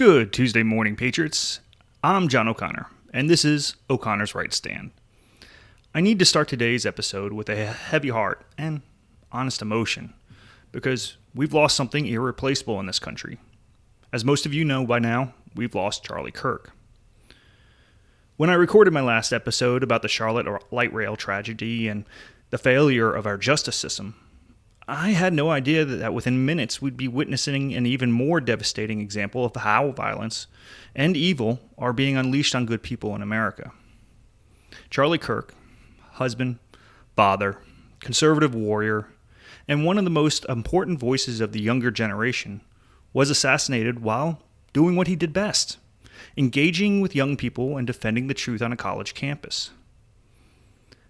Good Tuesday morning, Patriots. I'm John O'Connor, and this is O'Connor's Right Stand. I need to start today's episode with a heavy heart and honest emotion, because we've lost something irreplaceable in this country. As most of you know by now, we've lost Charlie Kirk. When I recorded my last episode about the Charlotte light rail tragedy and the failure of our justice system, I had no idea that within minutes we'd be witnessing an even more devastating example of how violence and evil are being unleashed on good people in America. Charlie Kirk, husband, father, conservative warrior, and one of the most important voices of the younger generation, was assassinated while doing what he did best, engaging with young people and defending the truth on a college campus.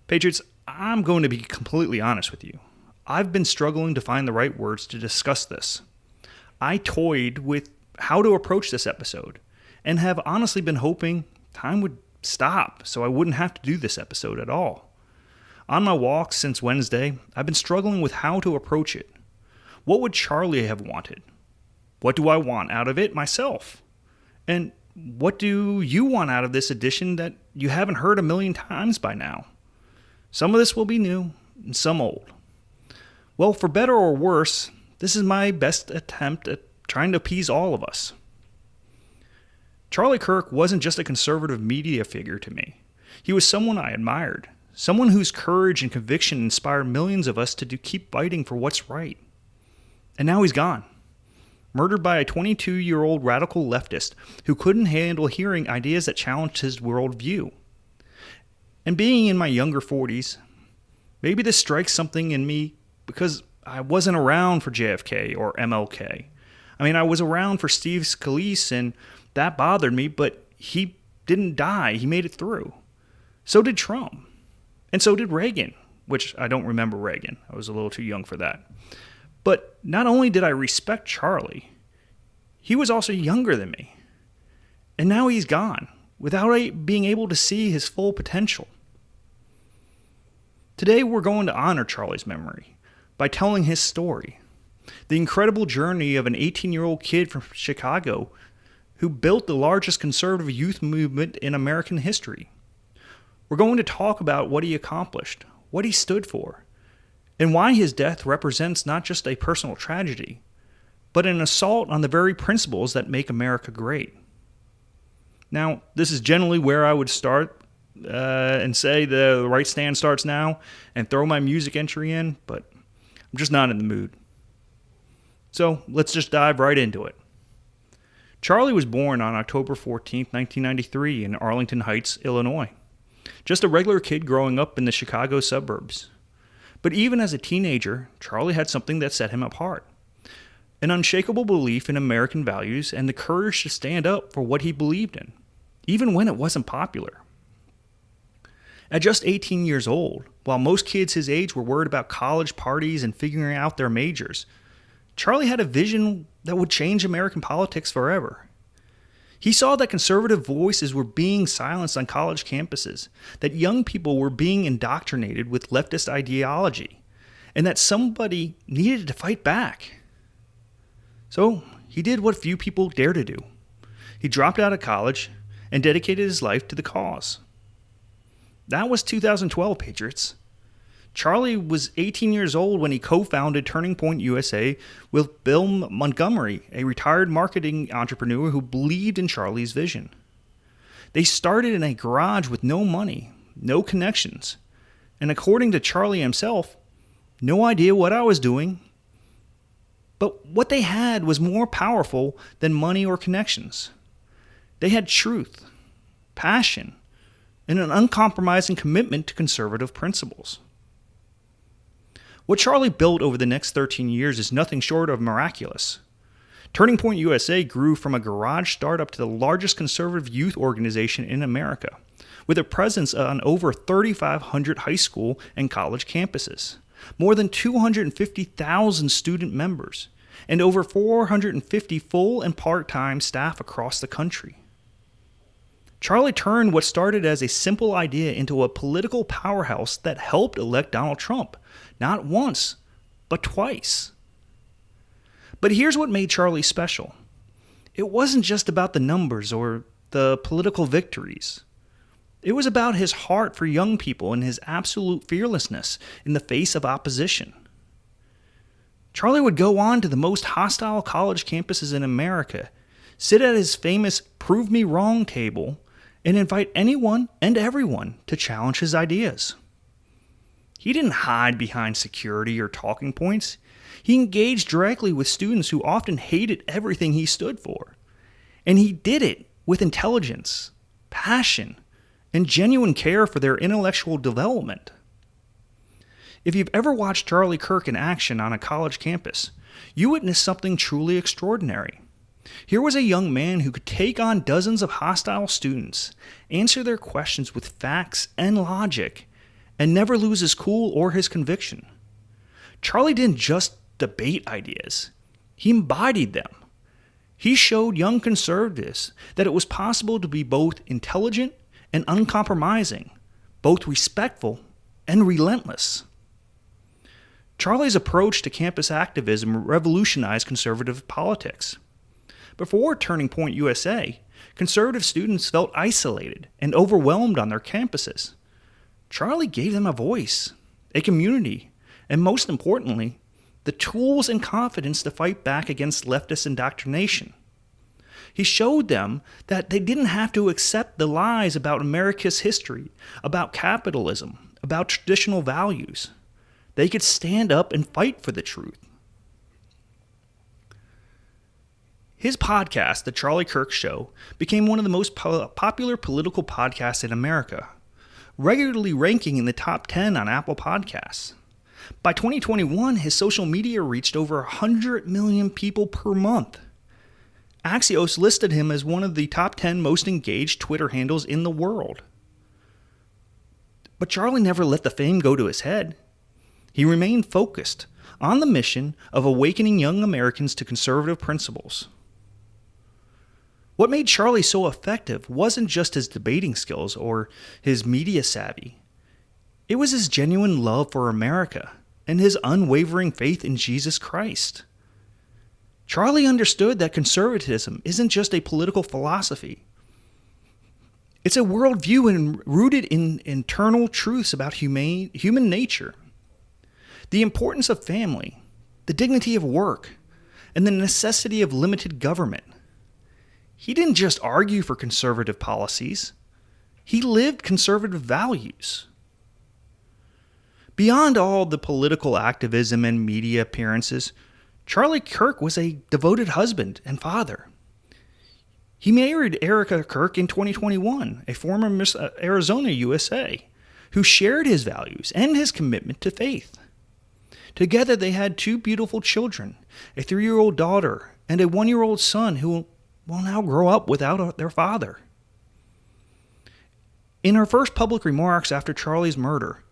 Patriots, I'm going to be completely honest with you. I've been struggling to find the right words to discuss this. I toyed with how to approach this episode and have honestly been hoping time would stop so I wouldn't have to do this episode at all. On my walks since Wednesday, I've been struggling with how to approach it. What would Charlie have wanted? What do I want out of it myself? And what do you want out of this edition that you haven't heard a million times by now? Some of this will be new and some old. Well, for better or worse, this is my best attempt at trying to appease all of us. Charlie Kirk wasn't just a conservative media figure to me. He was someone I admired, someone whose courage and conviction inspired millions of us to keep fighting for what's right. And now he's gone, murdered by a 22-year-old radical leftist who couldn't handle hearing ideas that challenged his worldview. And being in my younger 40s, maybe this strikes something in me because I wasn't around for JFK or MLK. I mean, I was around for Steve Scalise, and that bothered me, but he didn't die. He made it through. So did Trump. And so did Reagan, which I don't remember Reagan. I was a little too young for that. But not only did I respect Charlie, he was also younger than me. And now he's gone, without being able to see his full potential. Today we're going to honor Charlie's memory by telling his story, the incredible journey of an 18-year-old kid from Chicago who built the largest conservative youth movement in American history. We're going to talk about what he accomplished, what he stood for, and why his death represents not just a personal tragedy, but an assault on the very principles that make America great. Now, this is generally where I would start and say the right stand starts now and throw my music entry in, but I'm just not in the mood. So let's just dive right into it. Charlie was born on October 14, 1993 in Arlington Heights, Illinois. Just a regular kid growing up in the Chicago suburbs. But even as a teenager, Charlie had something that set him apart. An unshakable belief in American values and the courage to stand up for what he believed in, even when it wasn't popular. At just 18 years old, while most kids his age were worried about college parties and figuring out their majors, Charlie had a vision that would change American politics forever. He saw that conservative voices were being silenced on college campuses, that young people were being indoctrinated with leftist ideology, and that somebody needed to fight back. So he did what few people dare to do. He dropped out of college and dedicated his life to the cause. That was 2012, Patriots. Charlie was 18 years old when he co-founded Turning Point USA with Bill Montgomery, a retired marketing entrepreneur who believed in Charlie's vision. They started in a garage with no money, no connections, and according to Charlie himself, no idea what I was doing. But what they had was more powerful than money or connections. They had truth, passion, and an uncompromising commitment to conservative principles. What Charlie built over the next 13 years is nothing short of miraculous. Turning Point USA grew from a garage startup to the largest conservative youth organization in America, with a presence on over 3,500 high school and college campuses, more than 250,000 student members, and over 450 full and part-time staff across the country. Charlie turned what started as a simple idea into a political powerhouse that helped elect Donald Trump, not once, but twice. But here's what made Charlie special. It wasn't just about the numbers or the political victories. It was about his heart for young people and his absolute fearlessness in the face of opposition. Charlie would go on to the most hostile college campuses in America, sit at his famous Prove Me Wrong table, and invite anyone and everyone to challenge his ideas. He didn't hide behind security or talking points. He engaged directly with students who often hated everything he stood for. And he did it with intelligence, passion, and genuine care for their intellectual development. If you've ever watched Charlie Kirk in action on a college campus, you witnessed something truly extraordinary. Here was a young man who could take on dozens of hostile students, answer their questions with facts and logic, and never lose his cool or his conviction. Charlie didn't just debate ideas. He embodied them. He showed young conservatives that it was possible to be both intelligent and uncompromising, both respectful and relentless. Charlie's approach to campus activism revolutionized conservative politics. Before Turning Point USA, conservative students felt isolated and overwhelmed on their campuses. Charlie gave them a voice, a community, and most importantly, the tools and confidence to fight back against leftist indoctrination. He showed them that they didn't have to accept the lies about America's history, about capitalism, about traditional values. They could stand up and fight for the truth. His podcast, The Charlie Kirk Show, became one of the most popular political podcasts in America, regularly ranking in the top 10 on Apple Podcasts. By 2021, his social media reached over 100 million people per month. Axios listed him as one of the top 10 most engaged Twitter handles in the world. But Charlie never let the fame go to his head. He remained focused on the mission of awakening young Americans to conservative principles. What made Charlie so effective wasn't just his debating skills or his media savvy. It was his genuine love for America and his unwavering faith in Jesus Christ. Charlie understood that conservatism isn't just a political philosophy. It's a worldview and rooted in internal truths about human nature. The importance of family, the dignity of work, and the necessity of limited government. He didn't just argue for conservative policies. He lived conservative values. Beyond all the political activism and media appearances, Charlie Kirk was a devoted husband and father. He married Erica Kirk in 2021, a former Miss Arizona USA, who shared his values and his commitment to faith. Together they had 2 beautiful children, a 3-year-old daughter and a 1-year-old son who will now grow up without their father. In her first public remarks after Charlie's murder,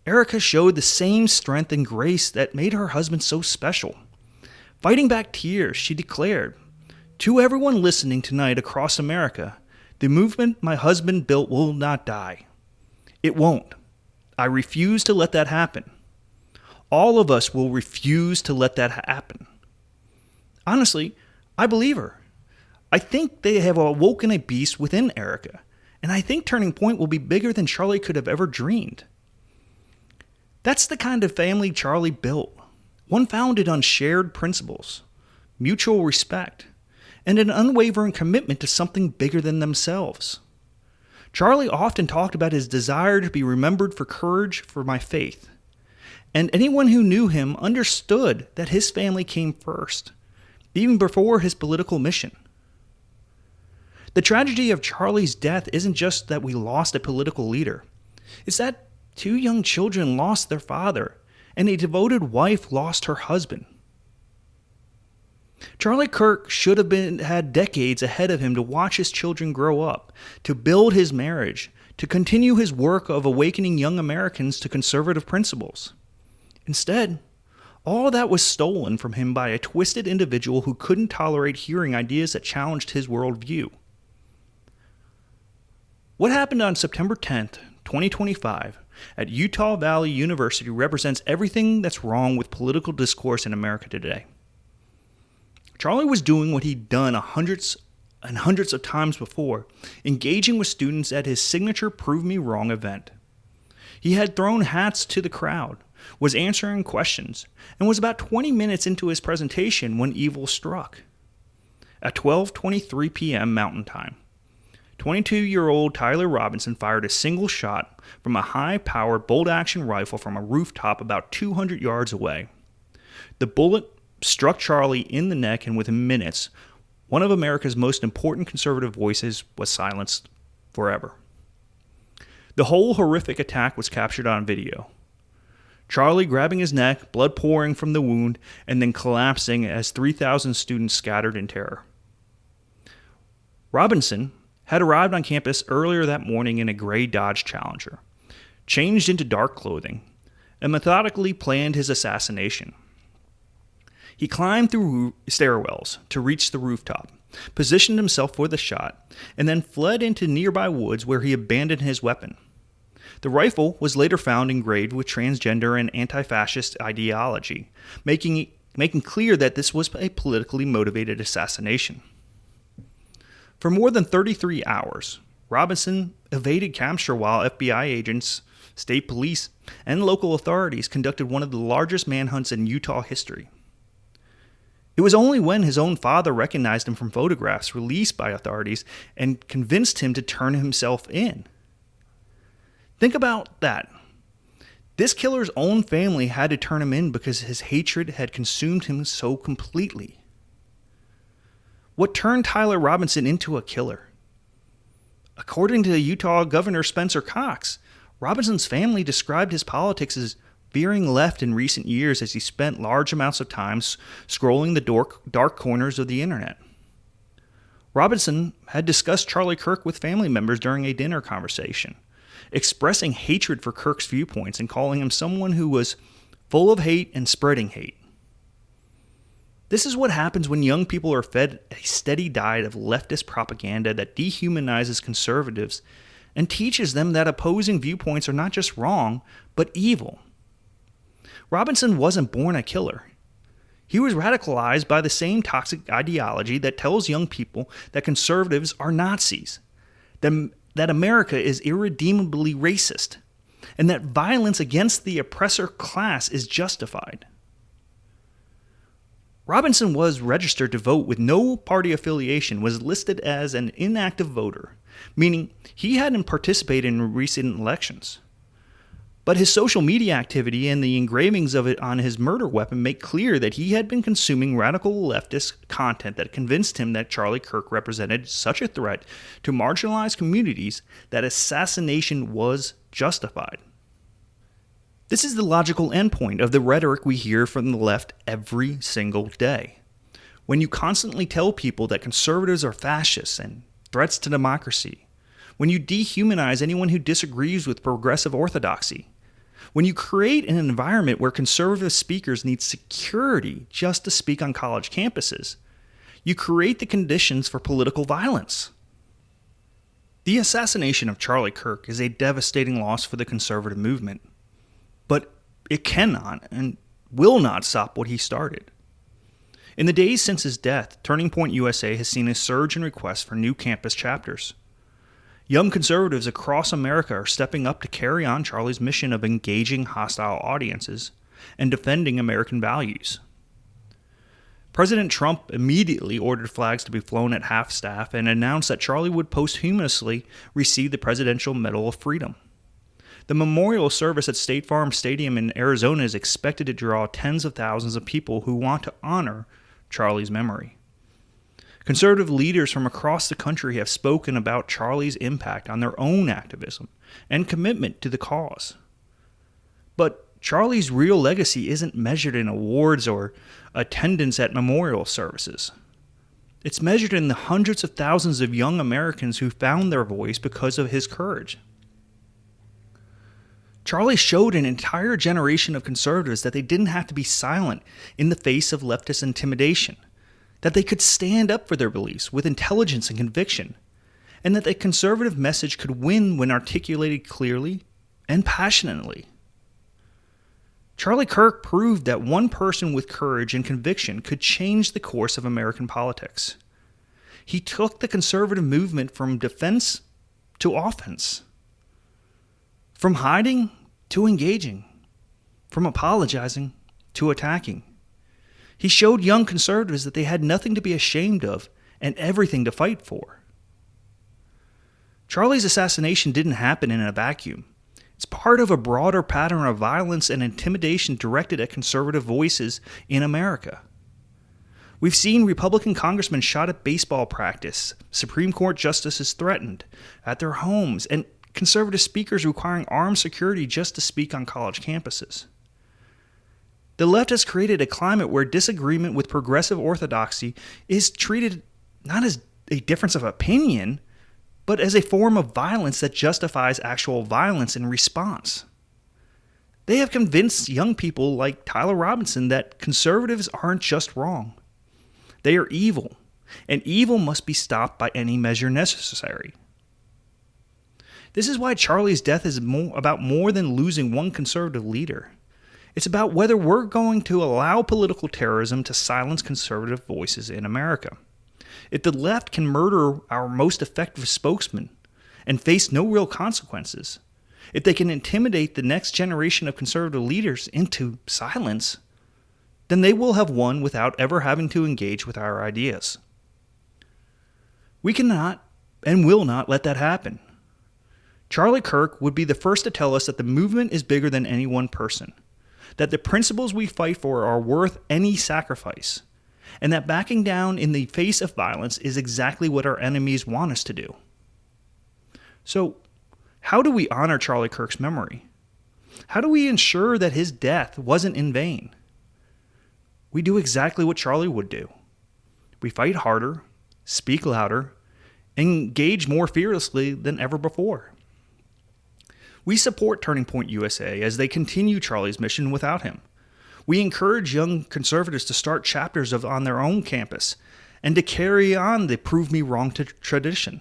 Erica showed the same strength and grace that made her husband so special. Fighting back tears, she declared, "To everyone listening tonight across America, the movement my husband built will not die. It won't. I refuse to let that happen. All of us will refuse to let that happen." Honestly, I believe her. I think they have awoken a beast within Erica, and I think Turning Point will be bigger than Charlie could have ever dreamed. That's the kind of family Charlie built, one founded on shared principles, mutual respect, and an unwavering commitment to something bigger than themselves. Charlie often talked about his desire to be remembered for courage for my faith, and anyone who knew him understood that his family came first, even before his political mission. The tragedy of Charlie's death isn't just that we lost a political leader. It's that 2 young children lost their father, and a devoted wife lost her husband. Charlie Kirk should have had decades ahead of him to watch his children grow up, to build his marriage, to continue his work of awakening young Americans to conservative principles. Instead, all that was stolen from him by a twisted individual who couldn't tolerate hearing ideas that challenged his worldview. What happened on September 10th, 2025, at Utah Valley University represents everything that's wrong with political discourse in America today. Charlie was doing what he'd done hundreds and hundreds of times before, engaging with students at his signature Prove Me Wrong event. He had thrown hats to the crowd, was answering questions, and was about 20 minutes into his presentation when evil struck. At 12:23 p.m. Mountain Time, 22-year-old Tyler Robinson fired a single shot from a high-powered bolt-action rifle from a rooftop about 200 yards away. The bullet struck Charlie in the neck, and within minutes, one of America's most important conservative voices was silenced forever. The whole horrific attack was captured on video. Charlie grabbing his neck, blood pouring from the wound, and then collapsing as 3,000 students scattered in terror. Robinson had arrived on campus earlier that morning in a gray Dodge Challenger, changed into dark clothing, and methodically planned his assassination. He climbed through stairwells to reach the rooftop, positioned himself for the shot, and then fled into nearby woods where he abandoned his weapon. The rifle was later found engraved with transgender and anti-fascist ideology, making clear that this was a politically motivated assassination. For more than 33 hours, Robinson evaded capture while FBI agents, state police, and local authorities conducted one of the largest manhunts in Utah history. It was only when his own father recognized him from photographs released by authorities and convinced him to turn himself in. Think about that. This killer's own family had to turn him in because his hatred had consumed him so completely. What turned Tyler Robinson into a killer? According to Utah Governor Spencer Cox, Robinson's family described his politics as veering left in recent years as he spent large amounts of time scrolling the dark corners of the internet. Robinson had discussed Charlie Kirk with family members during a dinner conversation, expressing hatred for Kirk's viewpoints and calling him someone who was full of hate and spreading hate. This is what happens when young people are fed a steady diet of leftist propaganda that dehumanizes conservatives and teaches them that opposing viewpoints are not just wrong, but evil. Robinson wasn't born a killer. He was radicalized by the same toxic ideology that tells young people that conservatives are Nazis, that America is irredeemably racist, and that violence against the oppressor class is justified. Robinson was registered to vote with no party affiliation, was listed as an inactive voter, meaning he hadn't participated in recent elections. But his social media activity and the engravings of it on his murder weapon make clear that he had been consuming radical leftist content that convinced him that Charlie Kirk represented such a threat to marginalized communities that assassination was justified. This is the logical endpoint of the rhetoric we hear from the left every single day. When you constantly tell people that conservatives are fascists and threats to democracy, when you dehumanize anyone who disagrees with progressive orthodoxy, when you create an environment where conservative speakers need security just to speak on college campuses, you create the conditions for political violence. The assassination of Charlie Kirk is a devastating loss for the conservative movement, but it cannot and will not stop what he started. In the days since his death, Turning Point USA has seen a surge in requests for new campus chapters. Young conservatives across America are stepping up to carry on Charlie's mission of engaging hostile audiences and defending American values. President Trump immediately ordered flags to be flown at half-staff and announced that Charlie would posthumously receive the Presidential Medal of Freedom. The memorial service at State Farm Stadium in Arizona is expected to draw tens of thousands of people who want to honor Charlie's memory. Conservative leaders from across the country have spoken about Charlie's impact on their own activism and commitment to the cause. But Charlie's real legacy isn't measured in awards or attendance at memorial services. It's measured in the hundreds of thousands of young Americans who found their voice because of his courage. Charlie showed an entire generation of conservatives that they didn't have to be silent in the face of leftist intimidation, that they could stand up for their beliefs with intelligence and conviction, and that the conservative message could win when articulated clearly and passionately. Charlie Kirk proved that one person with courage and conviction could change the course of American politics. He took the conservative movement from defense to offense, from hiding to engaging, from apologizing to attacking. He showed young conservatives that they had nothing to be ashamed of and everything to fight for. Charlie's assassination didn't happen in a vacuum. It's part of a broader pattern of violence and intimidation directed at conservative voices in America. We've seen Republican congressmen shot at baseball practice, Supreme Court justices threatened at their homes, and conservative speakers requiring armed security just to speak on college campuses. The left has created a climate where disagreement with progressive orthodoxy is treated not as a difference of opinion, but as a form of violence that justifies actual violence in response. They have convinced young people like Tyler Robinson that conservatives aren't just wrong. They are evil, and evil must be stopped by any measure necessary. This is why Charlie's death is about more than losing one conservative leader. It's about whether we're going to allow political terrorism to silence conservative voices in America. If the left can murder our most effective spokesman and face no real consequences, if they can intimidate the next generation of conservative leaders into silence, then they will have won without ever having to engage with our ideas. We cannot and will not let that happen. Charlie Kirk would be the first to tell us that the movement is bigger than any one person, that the principles we fight for are worth any sacrifice, and that backing down in the face of violence is exactly what our enemies want us to do. So, how do we honor Charlie Kirk's memory? How do we ensure that his death wasn't in vain? We do exactly what Charlie would do. We fight harder, speak louder, and engage more fearlessly than ever before. We support Turning Point USA as they continue Charlie's mission without him. We encourage young conservatives to start chapters on their own campus and to carry on the Prove Me Wrong tradition.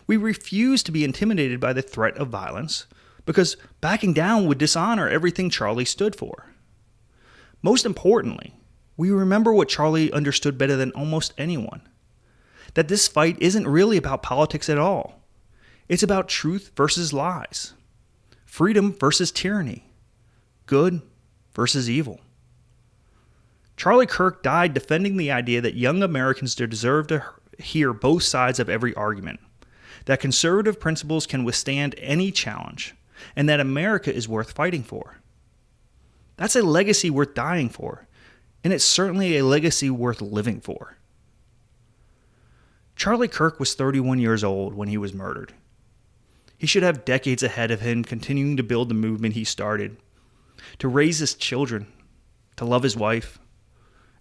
We refuse to be intimidated by the threat of violence because backing down would dishonor everything Charlie stood for. Most importantly, we remember what Charlie understood better than almost anyone, that this fight isn't really about politics at all. It's about truth versus lies, freedom versus tyranny, good versus evil. Charlie Kirk died defending the idea that young Americans deserve to hear both sides of every argument, that conservative principles can withstand any challenge, and that America is worth fighting for. That's a legacy worth dying for, and it's certainly a legacy worth living for. Charlie Kirk was 31 years old when he was murdered. He should have decades ahead of him continuing to build the movement he started, to raise his children, to love his wife,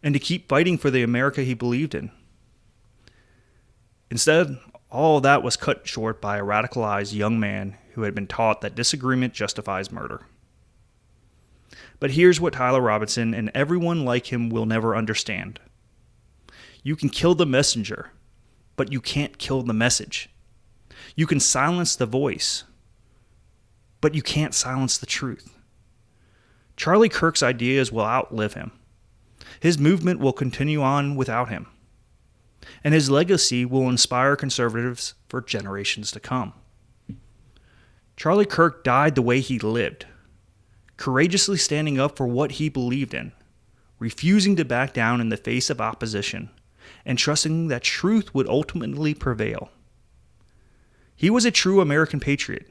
and to keep fighting for the America he believed in. Instead, all of that was cut short by a radicalized young man who had been taught that disagreement justifies murder. But here's what Tyler Robinson and everyone like him will never understand. You can kill the messenger, but you can't kill the message. You can silence the voice, but you can't silence the truth. Charlie Kirk's ideas will outlive him. His movement will continue on without him, and his legacy will inspire conservatives for generations to come. Charlie Kirk died the way he lived, courageously standing up for what he believed in, refusing to back down in the face of opposition, and trusting that truth would ultimately prevail. He was a true American patriot,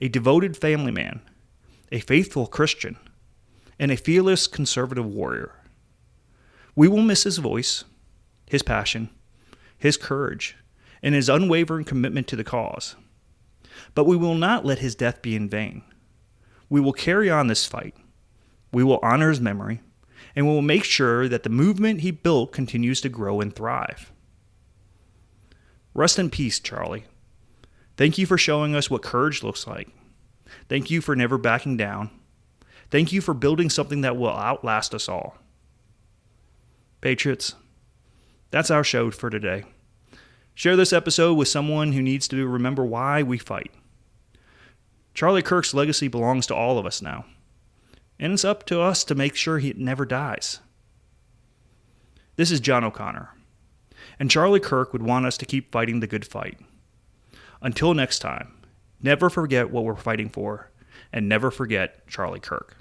a devoted family man, a faithful Christian, and a fearless conservative warrior. We will miss his voice, his passion, his courage, and his unwavering commitment to the cause. But we will not let his death be in vain. We will carry on this fight. We will honor his memory, and we will make sure that the movement he built continues to grow and thrive. Rest in peace, Charlie. Thank you for showing us what courage looks like. Thank you for never backing down. Thank you for building something that will outlast us all. Patriots, that's our show for today. Share this episode with someone who needs to remember why we fight. Charlie Kirk's legacy belongs to all of us now. And it's up to us to make sure he never dies. This is John O'Connor, and Charlie Kirk would want us to keep fighting the good fight. Until next time, never forget what we're fighting for, and never forget Charlie Kirk.